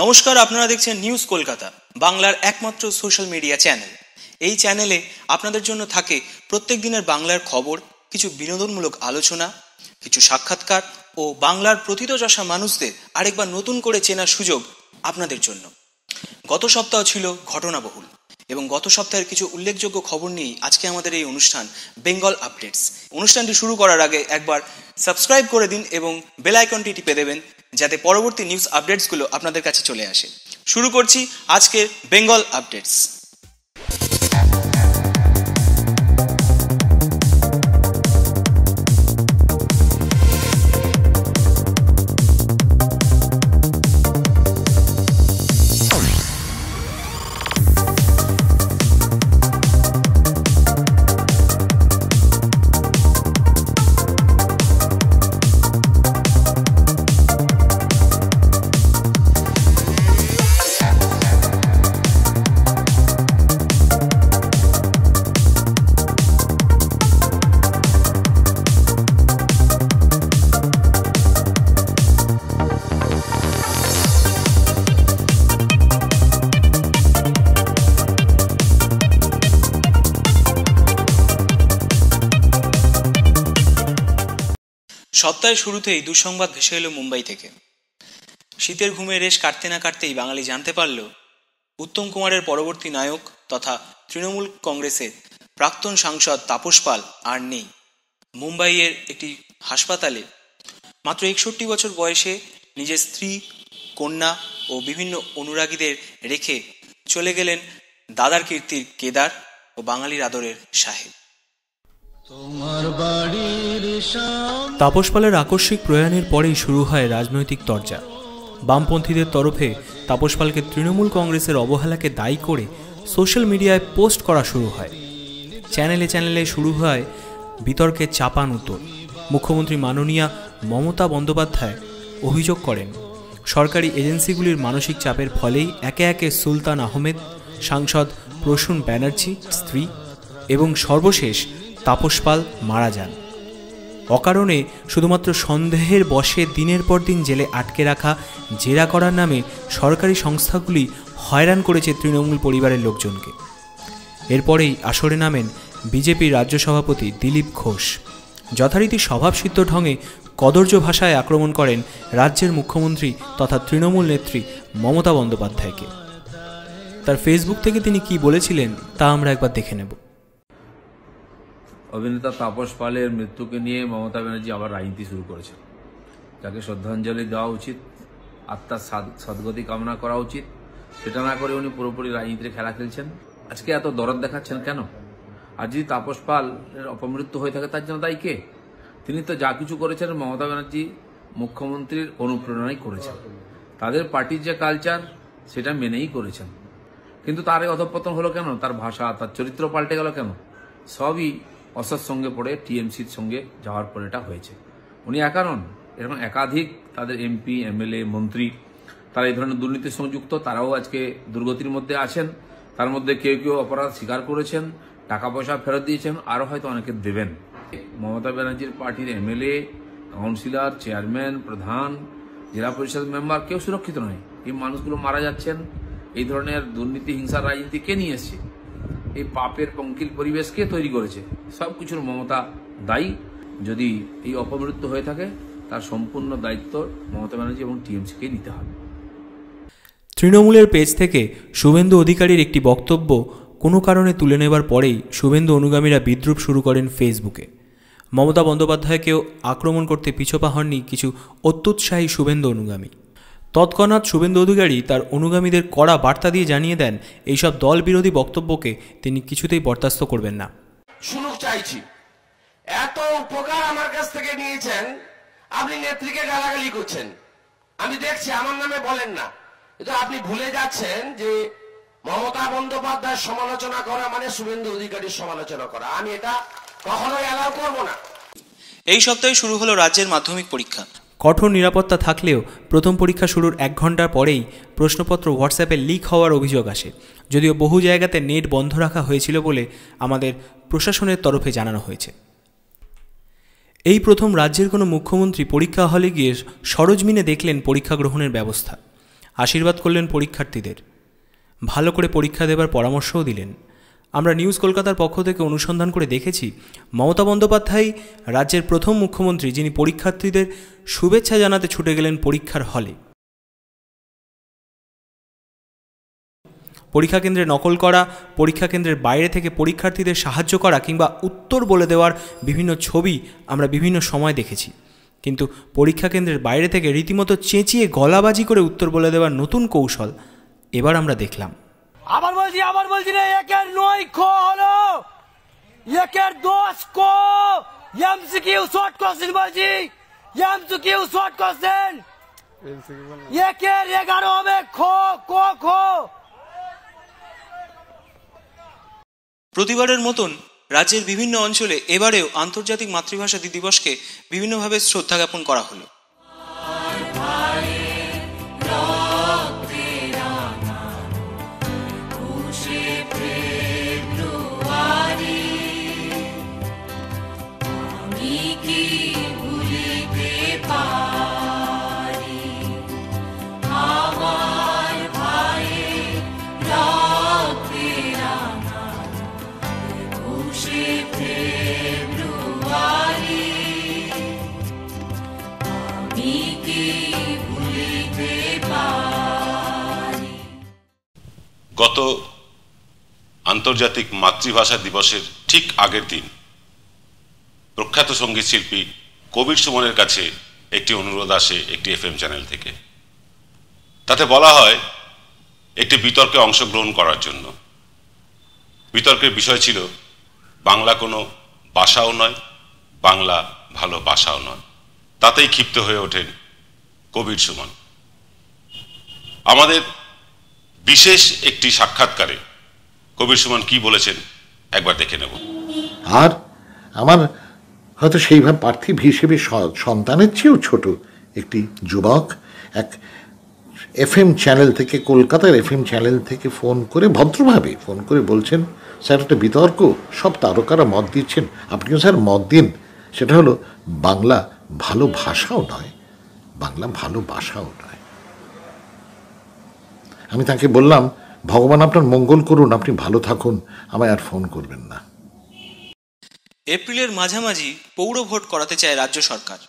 নমস্কার, আপনারা দেখছেন নিউজ কলকাতা, বাংলার একমাত্র সোশ্যাল মিডিয়া চ্যানেল। এই চ্যানেলে আপনাদের জন্য থাকে প্রত্যেক দিনের বাংলার খবর, কিছু বিনোদনমূলক আলোচনা, কিছু সাক্ষাৎকার ও বাংলার প্রথিতযশা মানুষদের আরেকবার নতুন করে চেনার সুযোগ আপনাদের জন্য। গত সপ্তাহ ছিল ঘটনাবহুল এবং গত সপ্তাহের কিছু উল্লেখযোগ্য খবর নিয়েই আজকে আমাদের এই অনুষ্ঠান বেঙ্গল আপডেটস। অনুষ্ঠানটি শুরু করার আগে একবার সাবস্ক্রাইব করে দিন এবং বেল আইকনটি টিপে দেবেন যাতে পরবর্তী নিউজ আপডেটসগুলো আপনাদের কাছে চলে আসে। শুরু করছি আজকের বেঙ্গল আপডেটস। সপ্তাহের শুরুতেই দুঃসংবাদ ভেসে এলো মুম্বাই থেকে। শীতের ঘুমের রেশ কাটতে না কাটতেই বাঙালি জানতে পারল উত্তম কুমারের পরবর্তী নায়ক তথা তৃণমূল কংগ্রেসের প্রাক্তন সাংসদ তাপস পাল আর নেই। মুম্বাইয়ের একটি হাসপাতালে মাত্র 61 বছর বয়সে নিজের স্ত্রী, কন্যা ও বিভিন্ন অনুরাগীদের রেখে চলে গেলেন দাদার কীর্তির কেদার ও বাঙালির আদরের সাহেব। তাপস পালের আকস্মিক প্রয়াণের পরেই শুরু হয় রাজনৈতিক তরজা। বামপন্থীদের তরফে তাপস পালকে তৃণমূল কংগ্রেসের অবহেলাকে দায়ী করে সোশ্যাল মিডিয়ায় পোস্ট করা শুরু হয়। চ্যানেলে চ্যানেলে শুরু হয় বিতর্কের চাপান উত্তর। মুখ্যমন্ত্রী মাননীয়া মমতা বন্দ্যোপাধ্যায় অভিযোগ করেন সরকারি এজেন্সিগুলির মানসিক চাপের ফলেই একে একে সুলতান আহমেদ, সাংসদ প্রসূন ব্যানার্জি স্ত্রী এবং সর্বশেষ তাপস পাল মারা যান। অকারণে শুধুমাত্র সন্দেহের বশে দিনের পর দিন জেলে আটকে রাখা, জেরা করার নামে সরকারি সংস্থাগুলি হয়রান করেছে তৃণমূল পরিবারের লোকজনকে। এরপরেই আসরে নামেন বিজেপির রাজ্য সভাপতি দিলীপ ঘোষ। যথারীতি স্বভাবসিদ্ধ ঢঙে কদর্য ভাষায় আক্রমণ করেন রাজ্যের মুখ্যমন্ত্রী তথা তৃণমূল নেত্রী মমতা বন্দ্যোপাধ্যায়কে। তার ফেসবুক থেকে তিনি কি বলেছিলেন তা আমরা একবার দেখে নেব। অভিনেতা তাপস পালের মৃত্যুকে নিয়ে মমতা ব্যানার্জি আবার রাজনীতি শুরু করেছে, যাকে শ্রদ্ধাঞ্জলি দেওয়া উচিত, আত্মার সদ্গতি কামনা করা উচিত। সেটা না করে উনি পুরোপুরি রাজনীতির খেলা খেলছেন। আজকে এত দরদ দেখাচ্ছেন কেন? আর যদি তাপস পালের অপমৃত্যু হয়ে থাকে তার জন্য দায়ী কে? তিনি তো যা কিছু করেছেন মমতা ব্যানার্জি মুখ্যমন্ত্রীর অনুপ্রেরণাই করেছেন। তাদের পার্টির যে কালচার সেটা মেনেই করেছেন। কিন্তু তার এই অধঃপতন হলো কেন? তার ভাষা, তার চরিত্র পাল্টে গেল কেন? সবই অসৎ সঙ্গে পড়ে টিএমসির সঙ্গে যাওয়ার পর এটা হয়েছে। উনি একা নন, এরকম একাধিক তাদের এমপি, এমএলএ, মন্ত্রী তারা এই ধরনের দুর্নীতির সঙ্গে যুক্ত। তারাও আজকে দুর্গতির মধ্যে আছেন। তার মধ্যে কেউ কেউ অপরাধ স্বীকার করেছেন, টাকা পয়সা ফেরত দিয়েছেন, আরও হয়তো অনেকে দেবেন। মমতা ব্যানার্জির পার্টির এমএলএ, কাউন্সিলর, চেয়ারম্যান, প্রধান, জেলা পরিষদ মেম্বার কেউ সুরক্ষিত নয়। এই মানুষগুলো মারা যাচ্ছেন। এই ধরনের দুর্নীতি, হিংসার রাজনীতি কে নিয়ে এসছে? এই পাপের পঙ্কিল পরিবেশ কে তৈরি করেছে? সবকিছুর মমতা দায়ী। যদি এই অপমৃত্যু হয়ে থাকে তার সম্পূর্ণ দায়িত্ব মমতা ব্যানার্জি এবং টিএমসিকে নিতে হবে। তৃণমূলের পেজ থেকে শুভেন্দু অধিকারীর একটি বক্তব্য কোনো কারণে তুলে নেবার পরেই শুভেন্দু অনুগামীরা বিদ্রূপ শুরু করেন ফেসবুকে। মমতা বন্দ্যোপাধ্যায়কেও আক্রমণ করতে পিছপা হননি কিছু অত্যুৎসাহী শুভেন্দু অনুগামী। তৎক্ষণাৎ শুভেন্দু অধিকারী তার অনুগামীদের কড়া বার্তা দিয়ে জানিয়ে দেন এইসব দল বিরোধী বক্তব্যকে তিনি কিছুতেই বরদাস্ত করবেন না। শুনুক চাইছি, এত উপকার আমার কাছ থেকে নিয়েছেন, আপনি নেত্রীকে গালাগালি করছেন, আমি দেখছি, আমার নামে বলেন না। কিন্তু আপনি ভুলে যাচ্ছেন যে মমতা বন্দ্যোপাধ্যায়ের সমালোচনা করা মানে শুভেন্দু অধিকারীর সমালোচনা করা। আমি এটা কখনোই অ্যালাউ করব না। এই সপ্তাহে শুরু হলো রাজ্যের মাধ্যমিক পরীক্ষা। কঠোর নিরাপত্তা থাকলেও প্রথম পরীক্ষা শুরুর 1 ঘন্টা পরেই প্রশ্নপত্র হোয়াটসঅ্যাপে লিক হওয়ার অভিযোগ আসে। যদিও বহু জায়গাতে নেট বন্ধ রাখা হয়েছিল বলে আমাদের প্রশাসনের তরফে জানানো হয়েছে। এই প্রথম রাজ্যের কোনো মুখ্যমন্ত্রী পরীক্ষা হলে গিয়ে সরজমিনে দেখলেন পরীক্ষা গ্রহণের ব্যবস্থা। আশীর্বাদ করলেন পরীক্ষার্থীদের, ভালো করে পরীক্ষা দেবার পরামর্শও দিলেন। আমরা নিউজ কলকাতার পক্ষ থেকে অনুসন্ধান করে দেখেছি, মমতা বন্দ্যোপাধ্যায় রাজ্যের প্রথম মুখ্যমন্ত্রী যিনি পরীক্ষার্থীদের শুভেচ্ছা জানাতে ছুটে গেলেন পরীক্ষার হলে। পরীক্ষা কেন্দ্রে নকল করা, পরীক্ষা কেন্দ্রের বাইরে থেকে পরীক্ষার্থীদের সাহায্য করা কিংবা উত্তর বলে দেওয়ার বিভিন্ন ছবি আমরা বিভিন্ন সময় দেখেছি, কিন্তু পরীক্ষা কেন্দ্রের বাইরে থেকে রীতিমতো চেঁচিয়ে গলাবাজি করে উত্তর বলে দেওয়ার নতুন কৌশল এবার আমরা দেখলাম। আবার বলছি রে, একের 9 খ হলো, একের 10 ক, এমসিকিউ শর্ট কোশ্চেন বলছি, এমসিকিউ শর্ট কোশ্চেন, একের 11 হবে খ ক খ। প্রতিবারের মতন রাজ্যের বিভিন্ন অঞ্চলে এবারেও আন্তর্জাতিক মাতৃভাষা দিবসকে বিভিন্নভাবে শ্রদ্ধা জ্ঞাপন করা হলো। গত আন্তর্জাতিক মাতৃভাষা দিবসের ঠিক আগের দিন প্রখ্যাত সঙ্গীত শিল্পী কবির সুমনের কাছে একটি অনুরোধ আসে একটি এফএম চ্যানেল থেকে। তাতে বলা হয় একটি বিতর্কে অংশগ্রহণ করার জন্য। বিতর্কের বিষয় ছিল বাংলা কোনো ভাষাও নয়, বাংলা ভালো ভাষাও নয়। তাতেই ক্ষিপ্ত হয়ে ওঠেন কবির সুমন। আমাদের বিশেষ একটি সাক্ষাৎকারে কবির সুমন কি বলেছেন একবার দেখে নেব। আর আমার হয়তো সেইভাবে পার্থিব হিসেবে সন্তানের চেয়েও ছোট একটি যুবক এক এফএম চ্যানেল থেকে, কলকাতার এফএম চ্যানেল থেকে ফোন করে, ভদ্রভাবে ফোন করে বলছেন, স্যার একটা বিতর্ক, সব তারকারা মত দিচ্ছেন, আপনিও স্যার মত দিন। সেটা হলো বাংলা ভালো ভাষাও নয়, বাংলা ভালো ভাষাও নয়। আমি তাকে বললাম, ভগবান আপনার মঙ্গল করুন, আপনি ভালো থাকুন, আমায় আর ফোন করবেন না। এপ্রিলের মাঝামাঝি পৌর ভোট করাতে চায় রাজ্য সরকার,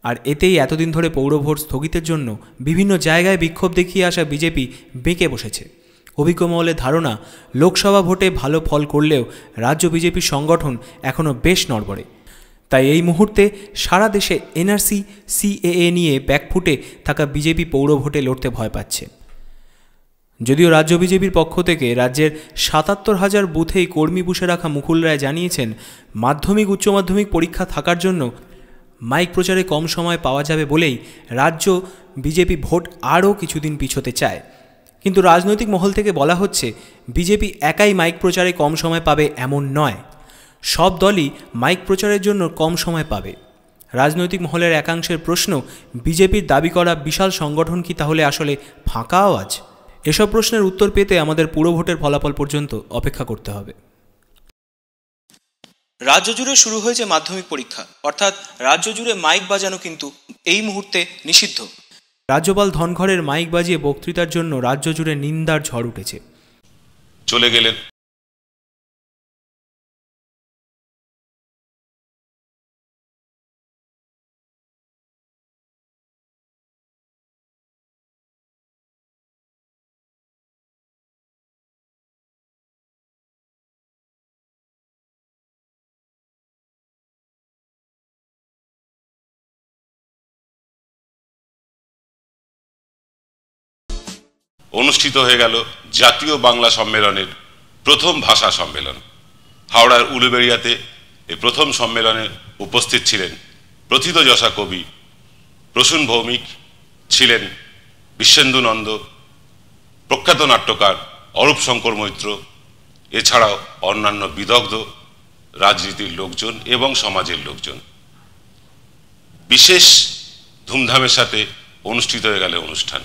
আর এতেই এতদিন ধরে পৌর ভোট স্থগিতের জন্য বিভিন্ন জায়গায় বিক্ষোভ দেখিয়ে আসা বিজেপি বেঁকে বসেছে। অভিজ্ঞ মহলের ধারণা, লোকসভা ভোটে ভালো ফল করলেও রাজ্য বিজেপির সংগঠন এখনও বেশ নড়বড়ে। তাই এই মুহূর্তে সারা দেশে এনআরসি, সিএএ নিয়ে ব্যাকফুটে থাকা বিজেপি পৌর ভোটে লড়তে ভয় পাচ্ছে। যদিও রাজ্য বিজেপির পক্ষ থেকে রাজ্যের ৭৭,০০০ বুথেই কর্মী পুষে রাখা মুকুল রায় জানিয়েছেন, মাধ্যমিক উচ্চ মাধ্যমিক পরীক্ষা থাকার জন্য মাইক প্রচারে কম সময় পাওয়া যাবে বলেই রাজ্য বিজেপি ভোট আরও কিছুদিন পিছোতে চায়। কিন্তু রাজনৈতিক মহল থেকে বলা হচ্ছে, বিজেপি একাই মাইক প্রচারে কম সময় পাবে এমন নয়, সব দলই মাইক প্রচারের জন্য কম সময় পাবে। রাজনৈতিক মহলের একাংশের প্রশ্ন, বিজেপির দাবি করা বিশাল সংগঠন কি তাহলে আসলে ফাঁকা আওয়াজ? এসব প্রশ্নের উত্তর পেতে আমাদের পুরো ভোটের ফলাফল পর্যন্ত অপেক্ষা করতে হবে। রাজ্য জুড়ে শুরু হয়েছে মাধ্যমিক পরীক্ষা, অর্থাৎ রাজ্য জুড়ে মাইক বাজানো কিন্তু এই মুহূর্তে নিষিদ্ধ। রাজ্যপাল ধনখড়ের মাইক বাজিয়ে বক্তৃতার জন্য রাজ্য জুড়ে নিন্দার ঝড় উঠেছে। চলে গেলেন অনুষ্ঠিত হয়ে গেল জাতীয় বাংলা সম্মেলনের প্রথম ভাষা সম্মেলন। হাওড়ার উলুবেড়িয়াতে এই প্রথম সম্মেলনে উপস্থিত ছিলেন প্রথিতযশা কবি প্রসূন ভৌমিক, ছিলেন বিশ্বেন্দু নন্দ, প্রখ্যাত নাট্যকার অরূপ শঙ্কর মৈত্র, এছাড়াও অন্যান্য বিদগ্ধ রাজনীতির লোকজন এবং সমাজের লোকজন। বিশেষ ধুমধামের সাথে অনুষ্ঠিত হয়ে গেল অনুষ্ঠান।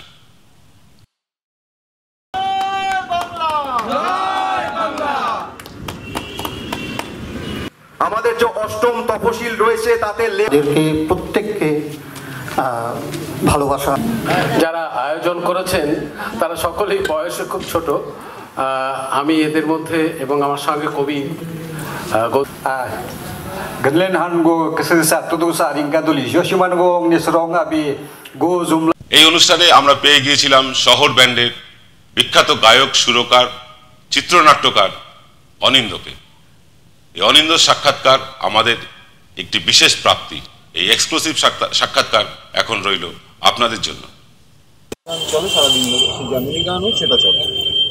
আমাদের যে অষ্টম তফসিল রয়েছে তাতে প্রত্যেককে ভালোবাসা। যারা আয়োজন করেছেন তারা সকলেই বয়সে খুব ছোট। আমি এদের মধ্যে এবং আমার সঙ্গে কবি Gadlen han go kesesat tutu sa ringka duli Joshiman go nisrong abi go zoom. এই অনুষ্ঠানে আমরা পেয়ে গিয়েছিলাম শহর ব্যান্ডের বিখ্যাত গায়ক, সুরকার, চিত্রনাট্যকার অনিন্দকে। এই অনিন্দ সাক্ষাৎকার আমাদের একটি বিশেষ প্রাপ্তি। এই এক্সক্লুসিভ সাক্ষাৎকার এখন রইল আপনাদের জন্য। চলে সারাদিন ধরে, সে যেমনি গান হোক সেটা চলে,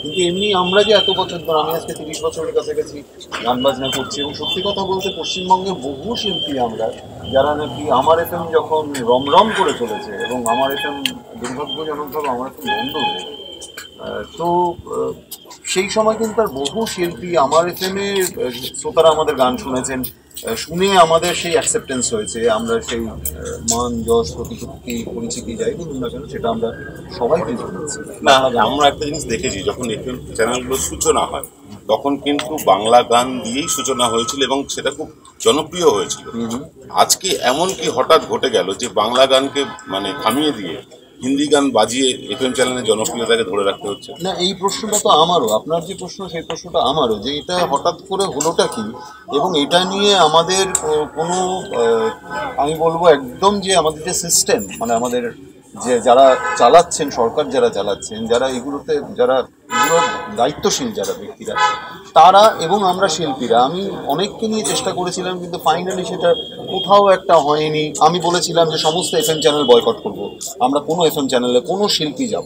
কিন্তু এমনি আমরা যে এত বছর ধরে, আমি আজকে 30 বছরের কাছাকাছি গান বাজনা করছি, এবং সত্যি কথা বলতে পশ্চিমবঙ্গের বহু শিল্পী আমরা যারা নাকি আমার এফএম যখন রমরম করে চলেছে, এবং আমার এফএম দুর্ভাগ্যজনকভাবে আমার এফএম বন্ধ হয়ে গেছে, তো সেই সময় কিন্তু তার বহু শিল্পী আমার এফএমে শ্রোতারা আমাদের গান শুনেছেন, শুনে আমাদের সেই অ্যাকসেপ্টেন্স হয়েছে, আমরা সেই মান যশ প্রতিপত্তি পরিচিতি যাই বলুন না কেন, সেটা আমরা সবাই কিন্তু শুনেছি। না, আমরা একটা জিনিস দেখেছি, যখন এফএম চ্যানেলগুলোর সূচনা হয় তখন কিন্তু বাংলা গান দিয়েই সূচনা হয়েছিল এবং সেটা খুব জনপ্রিয় হয়েছিল। আজকে এমন কি হঠাৎ ঘটে গেল যে বাংলা গানকে মানে থামিয়ে দিয়ে হিন্দি গান বাজিয়ে এফএম চ্যানেলের জনপ্রিয়তাকে ধরে রাখতে হচ্ছে? না, এই প্রশ্নটা তো আমারও, আপনার যে প্রশ্ন সেই প্রশ্নটা আমারও, যে এটা হঠাৎ করে হলোটা কি, এবং এটা নিয়ে আমাদের কোনো আমি বলবো একদম যে আমাদের যে সিস্টেম, মানে আমাদের যে যারা চালাচ্ছেন, সরকার যারা চালাচ্ছেন, যারা এগুলোতে যারা এগুলোর দায়িত্বশীল যারা ব্যক্তিরা, তারা এবং আমরা শিল্পীরা, আমি অনেককে নিয়ে চেষ্টা করেছিলাম, কিন্তু ফাইনালি সেটা কোথাও একটা হয়নি। আমি বলেছিলাম যে সমস্ত এফএম চ্যানেল বয়কট করব, আমরা কোনো এফএম চ্যানেলে কোনো শিল্পী যাব।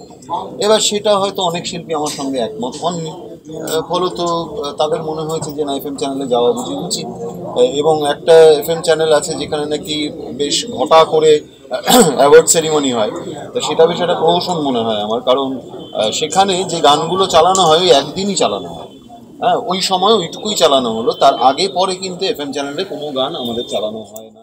এবার সেটা হয়তো অনেক শিল্পী আমার সঙ্গে একমত হননি, ফলত তাদের মনে হয়েছে যে না, এফএম চ্যানেলে যাওয়া বুঝি উচিত। এবং একটা এফএম চ্যানেল আছে যেখানে নাকি বেশ ঘটা করে অ্যাওয়ার্ড সেরিমনি হয়, তো সেটা বেশ একটা প্রহসন মনে হয় আমার, কারণ সেখানে যে গানগুলো চালানো হয় ওই একদিনই চালানো হয়, হ্যাঁ, ওই সময় ওইটুকুই চালানো হলো, তার আগে পরে কিন্তু এফএম চ্যানেলে কোনো গান আমাদের চালানো হয় না।